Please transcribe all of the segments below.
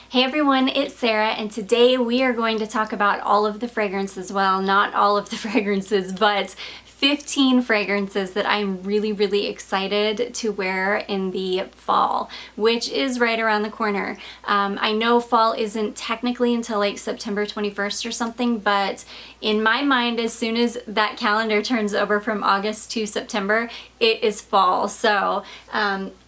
Hey everyone, it's Sarah, and today we are going to talk about all of the fragrances. Well, not all of the fragrances, but 15 fragrances that I'm really excited to wear in the fall, which is right around the corner. I know fall isn't technically until like September 21st or something, but in my mind, as soon as that calendar turns over from August to September, it is fall. So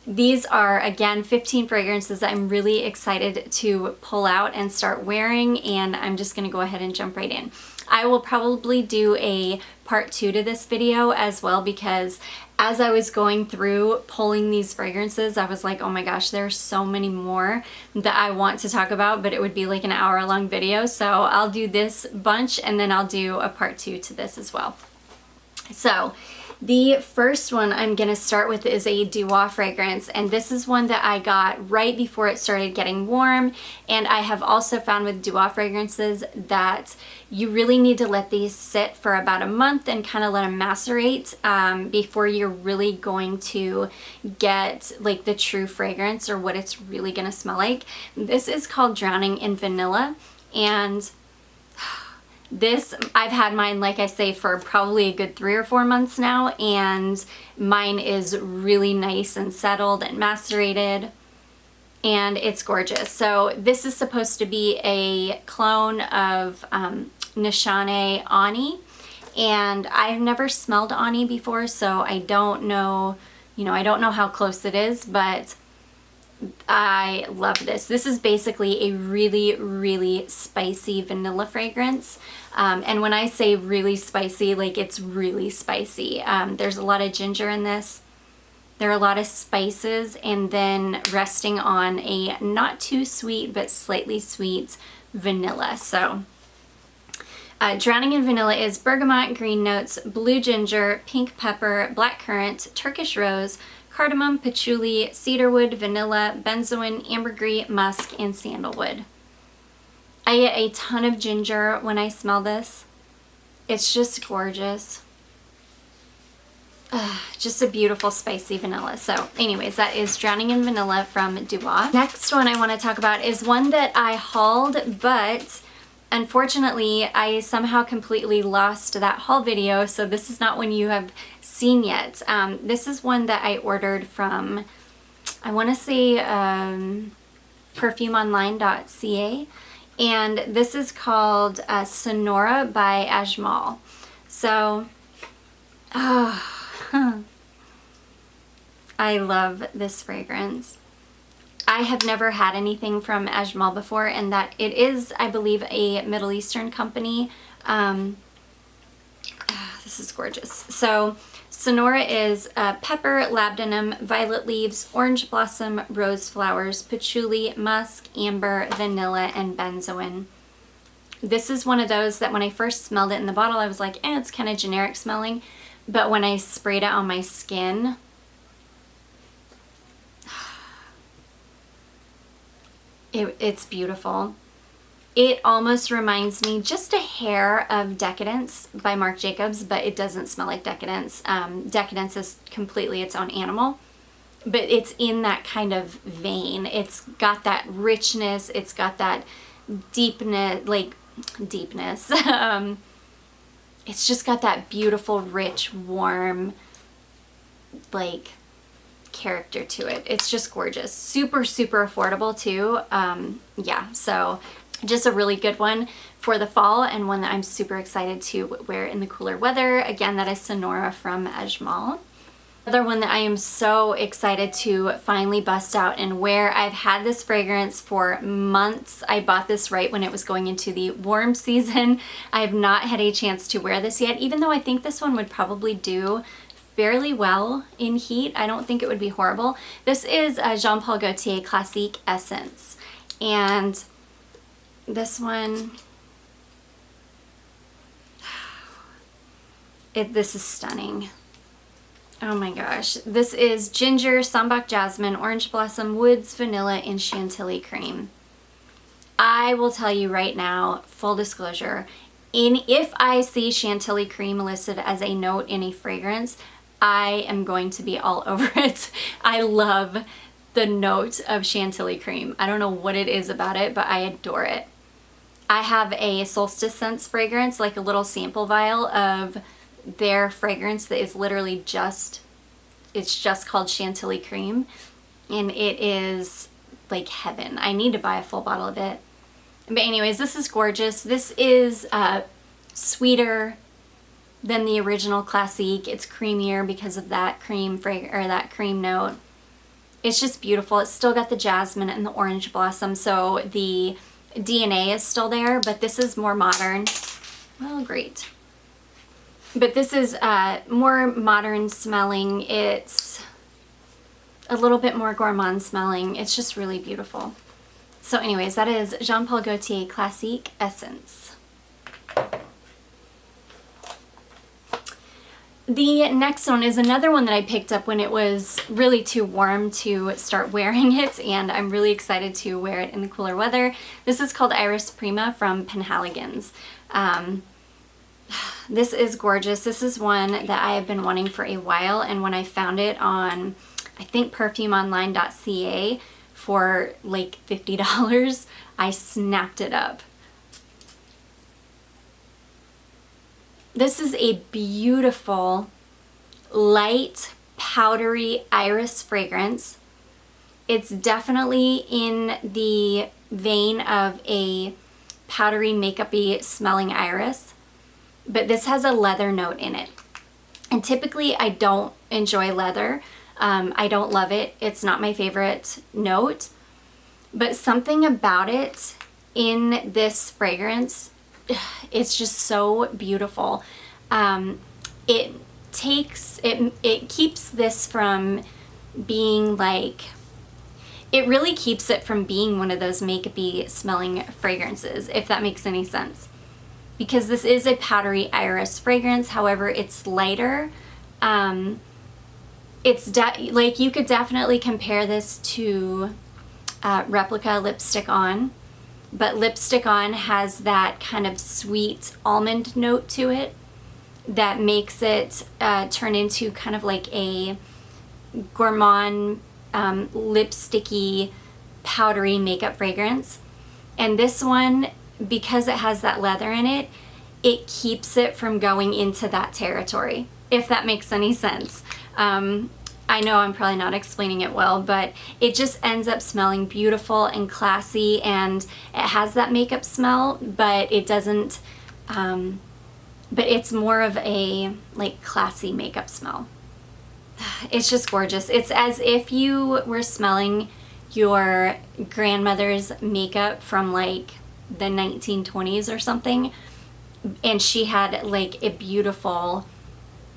these are, again, 15 fragrances I'm really excited to pull out and start wearing, and I'm just going to go ahead and jump right in. I will probably do a part 2 to this video as well, because as I was going through pulling these fragrances, I was like, oh my gosh, there's so many more that I want to talk about, but it would be like an hour-long video. So I'll do this bunch and then I'll do a part 2 to this as well. So the first one I'm going to start with is a Dubois fragrance, and this is one that I got right before it started getting warm. And I have also found with Dubois fragrances that you really need to let these sit for about a month and kind of let them macerate before you're really going to get like the true fragrance or what it's really going to smell like. This is called Drowning in Vanilla, and this, I've had mine, like I say, for probably a good 3 or 4 months now, and mine is really nice and settled and macerated, and it's gorgeous. So this is supposed to be a clone of Nishane Ani, and I've never smelled Ani before, so I don't know, I don't know how close it is, but I love this. This is basically a really spicy vanilla fragrance. And when I say really spicy, like it's really spicy. There's a lot of ginger in this. There are a lot of spices, and then resting on a not too sweet but slightly sweet vanilla. So Drowning in Vanilla is bergamot, green notes, blue ginger, pink pepper, black currant, Turkish rose, cardamom, patchouli, cedarwood, vanilla, benzoin, ambergris, musk, and sandalwood. I get a ton of ginger when I smell this. It's just gorgeous. Just a beautiful spicy vanilla. So anyways, that is Drowning in Vanilla from Dubois. Next one I want to talk about is one that I hauled, but unfortunately I somehow completely lost that haul video, so this is not one you have seen yet. This is one that I ordered from, I want to say perfumeonline.ca, and this is called Sonora by Ajmal. So I love this fragrance. I have never had anything from Ajmal before, and that it is, I believe, a Middle Eastern company. This is gorgeous. So Sonora is pepper, labdanum, violet leaves, orange blossom, rose flowers, patchouli, musk, amber, vanilla, and benzoin. This is one of those that when I first smelled it in the bottle, I was like, it's kind of generic smelling. But when I sprayed it on my skin, it's beautiful. It almost reminds me just a hair of Decadence by Marc Jacobs, but it doesn't smell like Decadence. Decadence is completely its own animal, but it's in that kind of vein. It's got that richness, it's got that deepness, it's just got that beautiful, rich, warm, like, character to it. It's just gorgeous. Super affordable too. Yeah, so just a really good one for the fall, and one that I'm super excited to wear in the cooler weather. Again, that is Sonora from Ajmal. Another one that I am so excited to finally bust out and wear. I've had this fragrance for months. I bought this right when it was going into the warm season. I have not had a chance to wear this yet, even though I think this one would probably do fairly well in heat. I don't think it would be horrible. This is Jean-Paul Gaultier Classique Essence, and this one, this is stunning. Oh my gosh. This is ginger, sambac jasmine, orange blossom, woods, vanilla, and chantilly cream. I will tell you right now, full disclosure, if I see chantilly cream listed as a note in a fragrance, I am going to be all over it. I love the note of Chantilly cream. I don't know what it is about it, but I adore it. I have a Solstice Scents fragrance, like a little sample vial of their fragrance that is literally just, it's just called Chantilly cream, and it is like heaven. I need to buy a full bottle of it. But anyways, this is gorgeous. This is sweeter than the original Classique. It's creamier because of that cream that cream note. It's just beautiful. It's still got the jasmine and the orange blossom, so the DNA is still there, but this is more modern. Well, great. But this is more modern smelling. It's a little bit more gourmand smelling. It's just really beautiful. So anyways, that is Jean Paul Gaultier Classique Essence. The next one is another one that I picked up when it was really too warm to start wearing it, and I'm really excited to wear it in the cooler weather. This is called Iris Prima from Penhaligon's. This is gorgeous. This is one that I have been wanting for a while, and when I found it on, I think, perfumeonline.ca for like $50, I snapped it up. This is a beautiful, light, powdery iris fragrance. It's definitely in the vein of a powdery, makeup-y smelling iris, but this has a leather note in it. And typically I don't enjoy leather. I don't love it. It's not my favorite note, but something about it in this fragrance, it's just so beautiful. It keeps this from being like, it really keeps it from being one of those makeup-y smelling fragrances, if that makes any sense. Because this is a powdery iris fragrance, however, it's lighter. It's like, you could definitely compare this to Replica Lipstick On. But Lipstick On has that kind of sweet almond note to it that makes it turn into kind of like a gourmand, lipsticky, powdery makeup fragrance. And this one, because it has that leather in it, it keeps it from going into that territory, if that makes any sense. I know I'm probably not explaining it well, but it just ends up smelling beautiful and classy, and it has that makeup smell, but it doesn't, but it's more of a like classy makeup smell. It's just gorgeous. It's as if you were smelling your grandmother's makeup from like the 1920s or something, and she had like a beautiful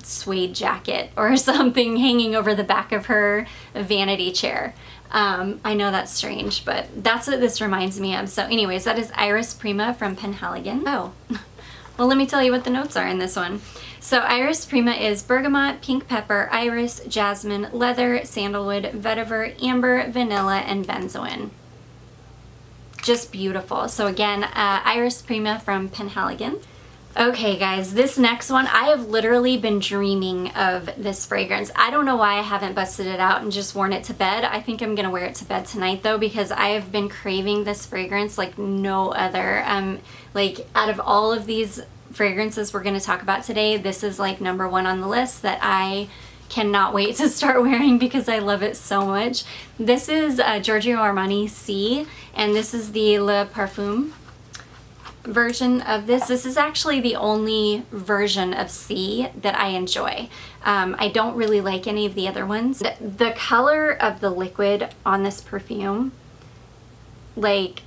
suede jacket or something hanging over the back of her vanity chair. I know that's strange, but that's what this reminds me of. So anyways, that is Iris Prima from Penhaligon. Oh, well, let me tell you what the notes are in this one. So Iris Prima is bergamot, pink pepper, iris, jasmine, leather, sandalwood, vetiver, amber, vanilla, and benzoin. Just beautiful. So again, Iris Prima from Penhaligon. Okay guys, this next one, I have literally been dreaming of this fragrance. I don't know why I haven't busted it out and just worn it to bed. I think I'm gonna wear it to bed tonight though, because I have been craving this fragrance like no other. Like, out of all of these fragrances we're gonna talk about today, this is like number one on the list that I cannot wait to start wearing because I love it so much. This is Giorgio Armani C, and this is the Le Parfum version of this. This is actually the only version of C that I enjoy. I don't really like any of the other ones. The color of the liquid on this perfume like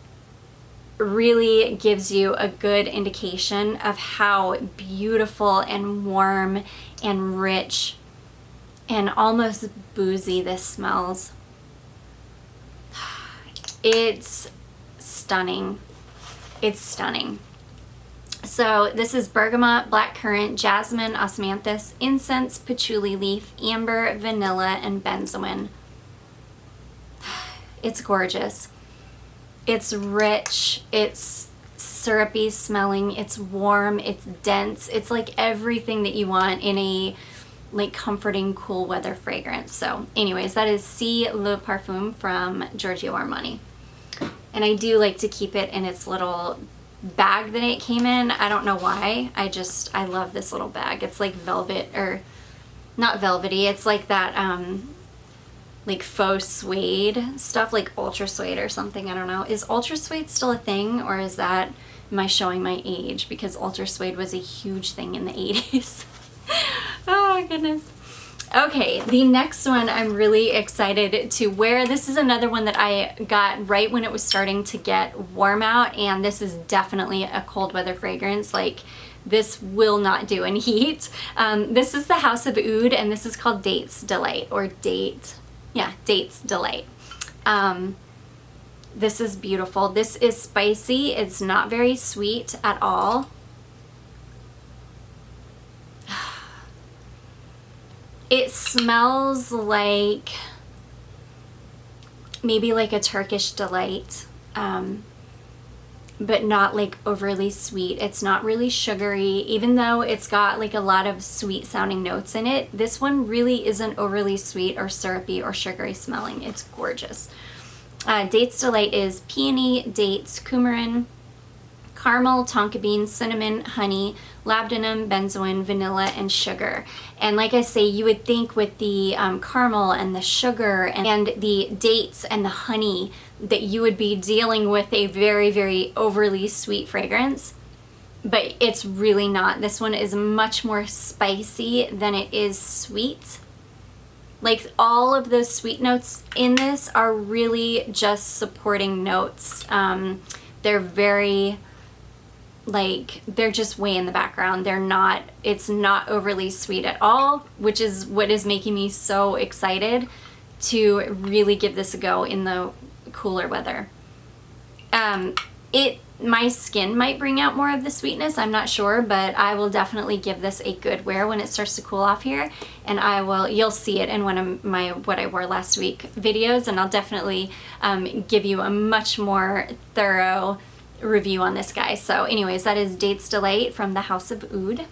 really gives you a good indication of how beautiful and warm and rich and almost boozy this smells. It's stunning. It's stunning. So this is bergamot, blackcurrant, jasmine, osmanthus, incense, patchouli leaf, amber, vanilla, and benzoin. It's gorgeous. It's rich, it's syrupy smelling, it's warm, it's dense. It's like everything that you want in a like comforting cool weather fragrance. So anyways, that is Si Le Parfum from Giorgio Armani. And I do like to keep it in its little bag that it came in. I don't know why. I love this little bag. It's like velvet, or not velvety. It's like that like faux suede stuff, like ultra suede or something. I don't know. Is ultra suede still a thing, or is that, am I showing my age? Because ultra suede was a huge thing in the 80s. Oh my goodness. Okay, the next one I'm really excited to wear. This is another one that I got right when it was starting to get warm out, and this is definitely a cold weather fragrance. Like, this will not do in heat. This is the House of Oud, and this is called Dates Delight, or Dates Delight. This is beautiful. This is spicy. It's not very sweet at all. It smells like maybe like a Turkish delight, but not like overly sweet. It's not really sugary, even though it's got like a lot of sweet sounding notes in it. This one really isn't overly sweet or syrupy or sugary smelling. It's gorgeous. Dates Delight is peony, dates, coumarin, caramel, tonka bean, cinnamon, honey, labdanum, benzoin, vanilla, and sugar. And like I say, you would think with the caramel and the sugar and the dates and the honey that you would be dealing with a very, very overly sweet fragrance, but it's really not. This one is much more spicy than it is sweet. Like, all of those sweet notes in this are really just supporting notes. They're very, like, they're just way in the background. They're not, it's not overly sweet at all, which is what is making me so excited to really give this a go in the cooler weather. My skin might bring out more of the sweetness, I'm not sure, but I will definitely give this a good wear when it starts to cool off here, and you'll see it in one of my what I wore last week videos, and I'll definitely give you a much more thorough review on this guy. So anyways, that is Dates Delight from the House of Oud.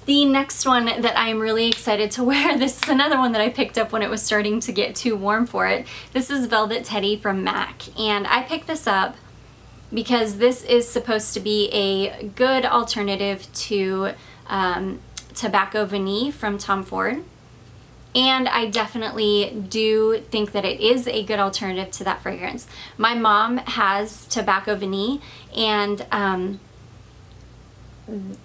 The next one that I'm really excited to wear, this is another one that I picked up when it was starting to get too warm for it. This is Velvet Teddy from MAC, and I picked this up because this is supposed to be a good alternative to Tobacco Vanille from Tom Ford. And I definitely do think that it is a good alternative to that fragrance. My mom has Tobacco Vanille, and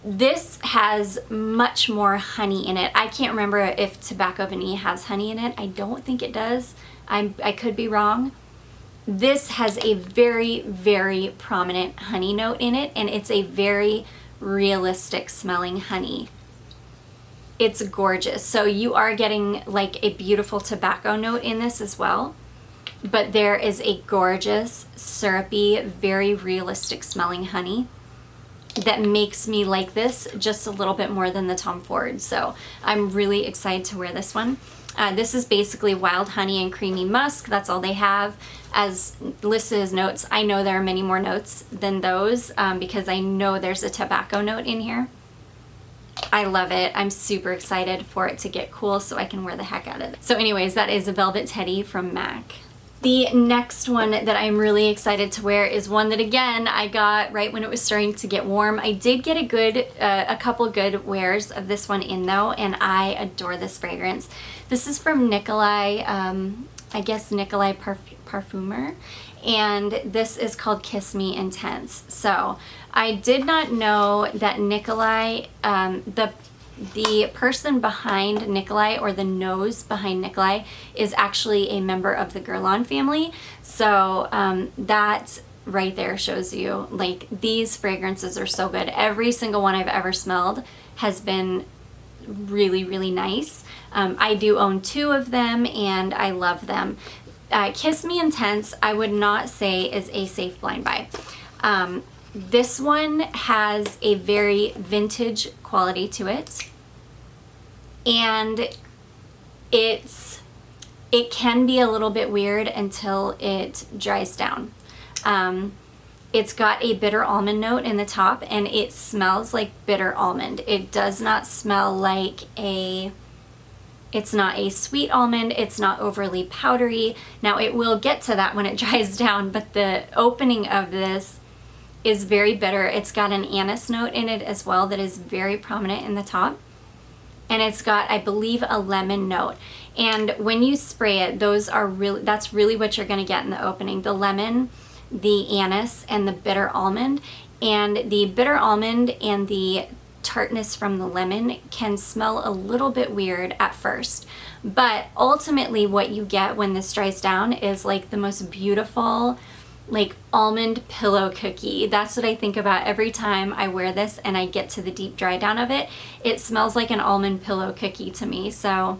this has much more honey in it. I can't remember if Tobacco Vanille has honey in it. I don't think it does. I could be wrong. This has a very, very prominent honey note in it, and it's a very realistic smelling honey. It's gorgeous. So you are getting like a beautiful tobacco note in this as well, but there is a gorgeous, syrupy, very realistic smelling honey that makes me like this just a little bit more than the Tom Ford. So I'm really excited to wear this one. This is basically wild honey and creamy musk. That's all they have as listed as notes. I know there are many more notes than those because I know there's a tobacco note in here. I love it. I'm super excited for it to get cool so I can wear the heck out of it. So anyways, that is a Velvet Teddy from MAC. The next one that I'm really excited to wear is one that, again, I got right when it was starting to get warm. I did get a couple good wears of this one in though, and I adore this fragrance. This is from Nicolai, I guess Nicolai Parfumer, and this is called Kiss Me Intense. So I did not know that Nicolai, the person behind Nicolai, or the nose behind Nicolai, is actually a member of the Guerlain family. So that right there shows you, like, these fragrances are so good. Every single one I've ever smelled has been really, really nice. I do own 2 of them, and I love them. Kiss Me Intense, I would not say is a safe blind buy. This one has a very vintage quality to it, and it can be a little bit weird until it dries down. It's got a bitter almond note in the top, and it smells like bitter almond. It does not smell like it's not a sweet almond, it's not overly powdery. Now it will get to that when it dries down, but the opening of this is very bitter. It's got an anise note in it as well that is very prominent in the top. And it's got, I believe, a lemon note. And when you spray it, that's really what you're gonna get in the opening. The lemon, the anise, and the bitter almond. And the bitter almond and the tartness from the lemon can smell a little bit weird at first. But ultimately what you get when this dries down is like the most beautiful, like almond pillow cookie. That's what I think about every time I wear this and I get to the deep dry down of it. It smells like an almond pillow cookie to me. So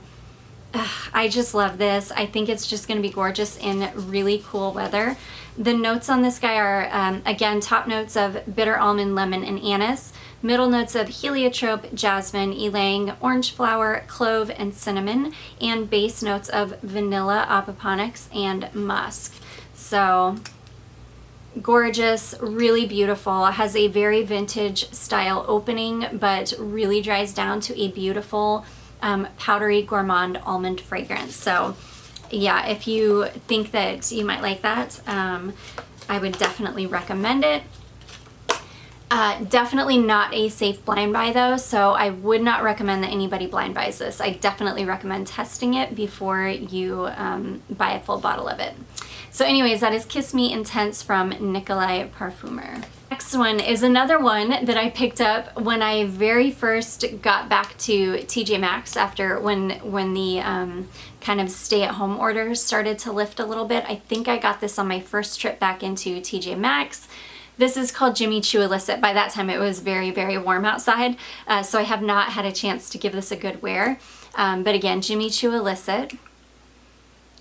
I just love this. I think it's just going to be gorgeous in really cool weather. The notes on this guy are, again, top notes of bitter almond, lemon, and anise. Middle notes of heliotrope, jasmine, ylang, orange flower, clove, and cinnamon. And base notes of vanilla, aquaponics, and musk. So gorgeous, really beautiful. It has a very vintage style opening, but really dries down to a beautiful powdery gourmand almond fragrance. So yeah, if you think that you might like that, I would definitely recommend it. Definitely not a safe blind buy though, so I would not recommend that anybody blind buys this. I definitely recommend testing it before you buy a full bottle of it. So anyways, that is Kiss Me Intense from Nicolai Parfumer. Next one is another one that I picked up when I very first got back to TJ Maxx after when the kind of stay-at-home orders started to lift a little bit. I think I got this on my first trip back into TJ Maxx. This is called Jimmy Choo Illicit. By that time it was very, very warm outside, so I have not had a chance to give this a good wear. But again, Jimmy Choo Illicit.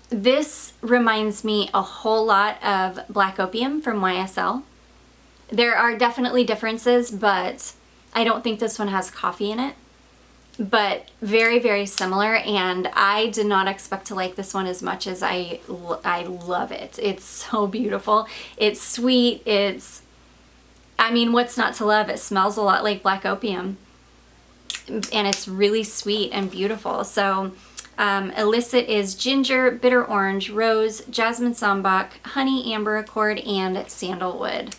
This reminds me a whole lot of Black Opium from YSL. There are definitely differences, but I don't think this one has coffee in it. But very, very similar, and I did not expect to like this one as much as I love it. It's so beautiful. It's sweet. I mean, what's not to love? It smells a lot like Black Opium, and it's really sweet and beautiful. So Illicit is ginger, bitter orange, rose, jasmine sambac, honey, amber accord, and sandalwood.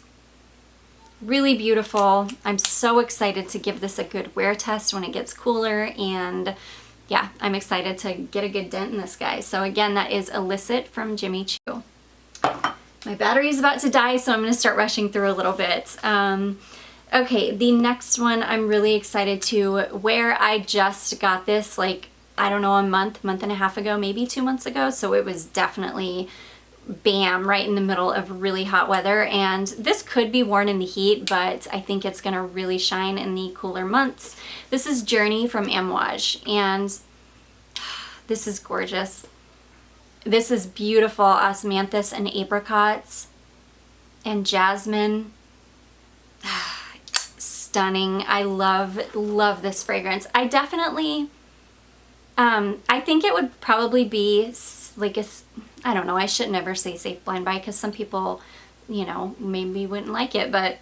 Really beautiful. I'm so excited to give this a good wear test when it gets cooler, and yeah, I'm excited to get a good dent in this guy. So again, that is Illicit from Jimmy Choo. My battery is about to die, so I'm going to start rushing through a little bit. Okay, the next one I'm really excited to wear. I just got this like, I don't know, a month and a half ago, maybe 2 months ago. So it was definitely bam, right in the middle of really hot weather. And this could be worn in the heat, but I think it's gonna really shine in the cooler months. This is Journey from Amouage, and this is gorgeous. This is beautiful. Osmanthus and apricots and jasmine. Stunning. I love this fragrance. I definitely, I think it would probably be like I don't know, I should never say safe blind buy because some people, you know, maybe wouldn't like it, but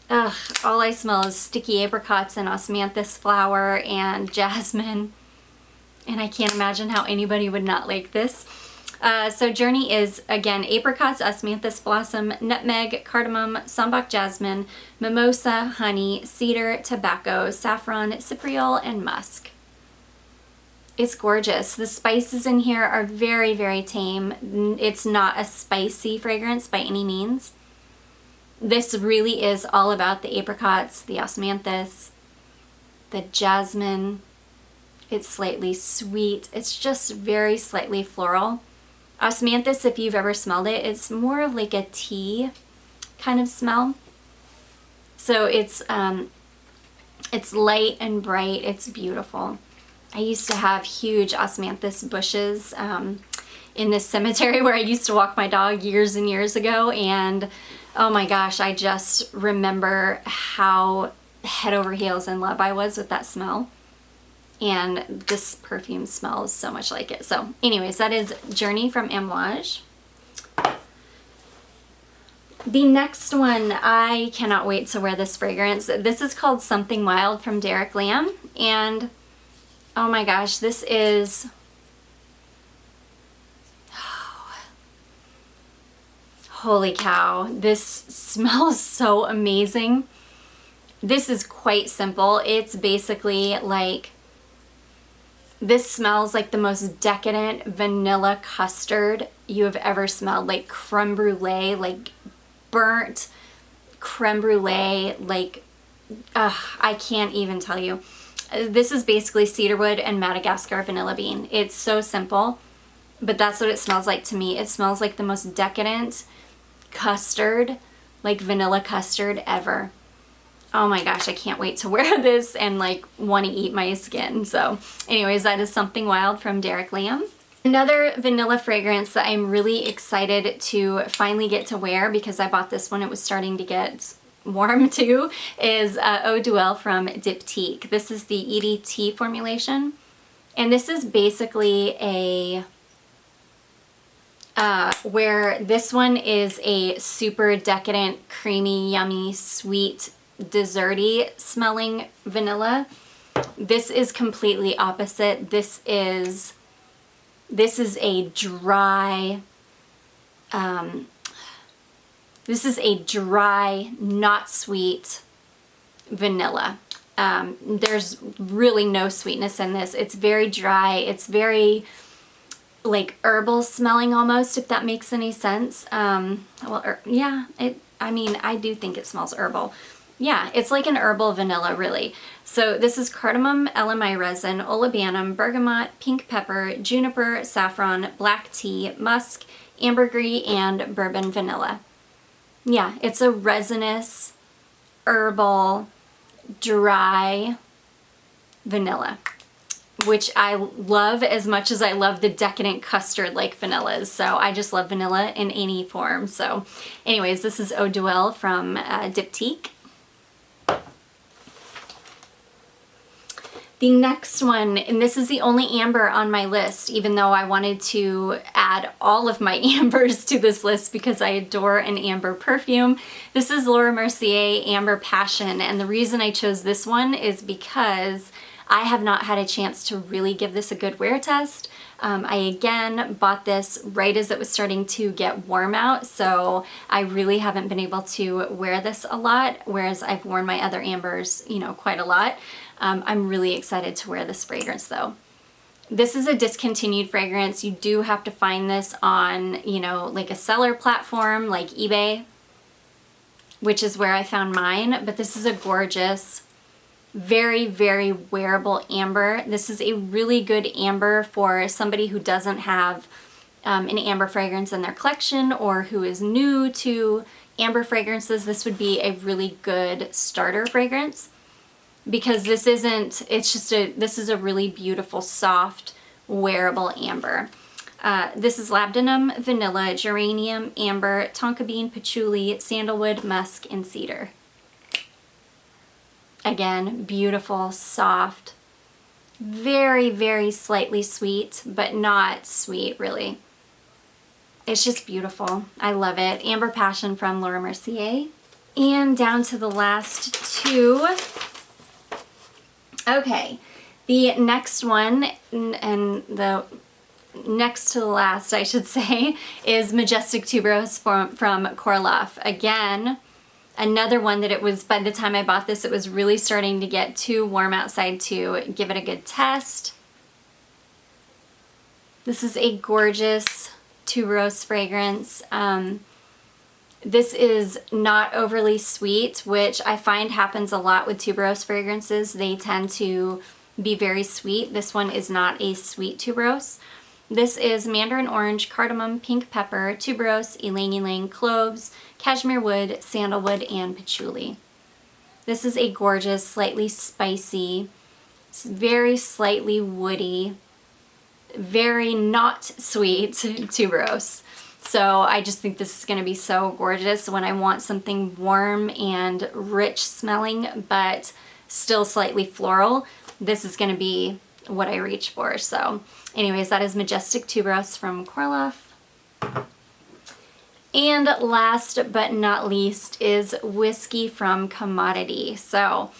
all I smell is sticky apricots and osmanthus flower and jasmine, and I can't imagine how anybody would not like this. So Journey is, again, apricots, osmanthus blossom, nutmeg, cardamom, sambac jasmine, mimosa, honey, cedar, tobacco, saffron, cypriol, and musk. It's gorgeous. The spices in here are very, very tame. It's not a spicy fragrance by any means. This really is all about the apricots, the osmanthus, the jasmine. It's slightly sweet. It's just very slightly floral. Osmanthus, if you've ever smelled it, it's more of like a tea kind of smell. So it's light and bright. It's beautiful. I used to have huge osmanthus bushes in this cemetery where I used to walk my dog years and years ago, and oh my gosh, I just remember how head over heels in love I was with that smell. And this perfume smells so much like it. So anyways, that is Journey from Amouage. The next one, I cannot wait to wear this fragrance. This is called Something Wild from Derek Lam, and oh my gosh, this is, holy cow, this smells so amazing. This is quite simple. It's basically like, this smells like the most decadent vanilla custard you have ever smelled, like creme brulee, like burnt creme brulee, like, I can't even tell you. This is basically cedarwood and Madagascar vanilla bean. It's so simple, but that's what it smells like to me. It smells like the most decadent custard, like vanilla custard ever. Oh my gosh, I can't wait to wear this and like want to eat my skin. So anyways, that is Something Wild from Derek Lam. Another vanilla fragrance that I'm really excited to finally get to wear, because I bought this when it was starting to get warm too, is Eau Duelle from Diptique. This is the EDT formulation, and this is basically a where this one is a super decadent, creamy, yummy, sweet, desserty smelling vanilla. This is completely opposite. This is a dry, not sweet vanilla. There's really no sweetness in this. It's very dry. It's very like herbal smelling almost, if that makes any sense. Yeah, I mean, I do think it smells herbal. Yeah, it's like an herbal vanilla, really. So this is cardamom, LMI resin, olibanum, bergamot, pink pepper, juniper, saffron, black tea, musk, ambergris, and bourbon vanilla. Yeah, it's a resinous, herbal, dry vanilla, which I love as much as I love the decadent custard-like vanillas. So I just love vanilla in any form. So anyways, this is Eau Duelle from Diptique. The next one, and this is the only amber on my list, even though I wanted to add all of my ambers to this list because I adore an amber perfume. This is Laura Mercier Amber Passion, and the reason I chose this one is because I have not had a chance to really give this a good wear test. I again bought this right as it was starting to get warm out, so I really haven't been able to wear this a lot, whereas I've worn my other ambers, you know, quite a lot. I'm really excited to wear this fragrance though. This is a discontinued fragrance. You do have to find this on, you know, like a seller platform like eBay, which is where I found mine, but this is a gorgeous, very, very wearable amber. This is a really good amber for somebody who doesn't have an amber fragrance in their collection or who is new to amber fragrances. This would be a really good starter fragrance, because this isn't, it's just this is a really beautiful, soft, wearable amber. This is labdanum, vanilla, geranium, amber, tonka bean, patchouli, sandalwood, musk, and cedar. Again, beautiful, soft, very, very slightly sweet, but not sweet, really. It's just beautiful. I love it. Amber Passion from Laura Mercier. And down to the last two. Okay, the next one, and the next to the last, I should say, is Majestic Tuberose from Korloff. Again, another one that it was, by the time I bought this, it was really starting to get too warm outside to give it a good test. This is a gorgeous tuberose fragrance. This is not overly sweet, which I find happens a lot with tuberose fragrances. They tend to be very sweet. This one is not a sweet tuberose. This is mandarin orange, cardamom, pink pepper, tuberose, ylang ylang, cloves, cashmere wood, sandalwood, and patchouli. This is a gorgeous, slightly spicy, very slightly woody, very not sweet tuberose. So I just think this is going to be so gorgeous when I want something warm and rich smelling, but still slightly floral. This is going to be what I reach for. So anyways, that is Majestic Tuberose from Korloff. And last but not least is Whiskey from Commodity. So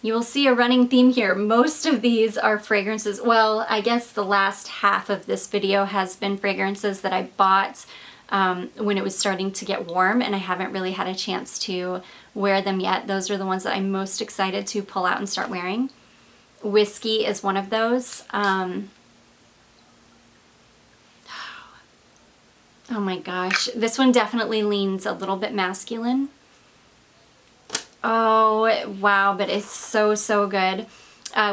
you will see a running theme here. Most of these are fragrances. Well, I guess the last half of this video has been fragrances that I bought when it was starting to get warm, and I haven't really had a chance to wear them yet. Those are the ones that I'm most excited to pull out and start wearing. Whiskey is one of those. Oh my gosh, this one definitely leans a little bit masculine. Oh wow, but it's so, so good.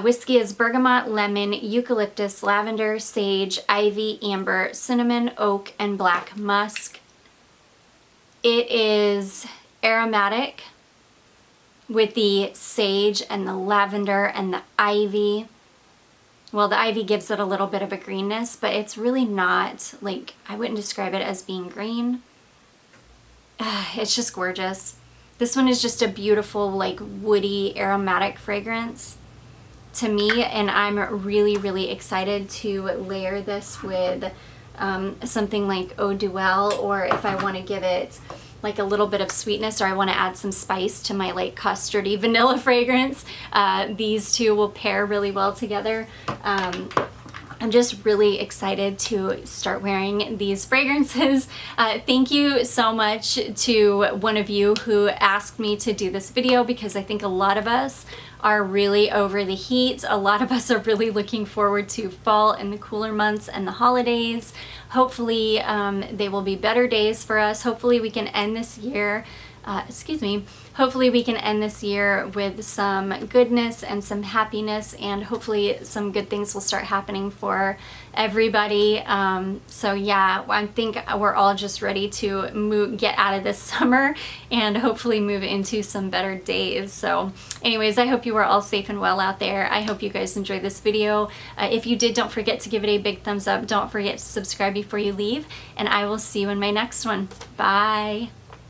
Whiskey is bergamot, lemon, eucalyptus, lavender, sage, ivy, amber, cinnamon, oak, and black musk. It is aromatic with the sage and the lavender and the ivy. Well, the ivy gives it a little bit of a greenness, but it's really not, like, I wouldn't describe it as being green. It's just gorgeous. This one is just a beautiful, like, woody, aromatic fragrance to me, and I'm really, really excited to layer this with something like Eau Duelle, or if I want to give it like a little bit of sweetness, or I want to add some spice to my like custardy vanilla fragrance. These two will pair really well together. I'm just really excited to start wearing these fragrances. Thank you so much to one of you who asked me to do this video, because I think a lot of us are really over the heat. A lot of us are really looking forward to fall and the cooler months and the holidays. Hopefully they will be better days for us. Hopefully we can end this year, hopefully we can end this year with some goodness and some happiness, and hopefully some good things will start happening for everybody. So yeah, I think we're all just ready to get out of this summer and hopefully move into some better days. So anyways, I hope you are all safe and well out there. I hope you guys enjoyed this video. If you did, don't forget to give it a big thumbs up. Don't forget to subscribe before you leave, and I will see you in my next one. Bye.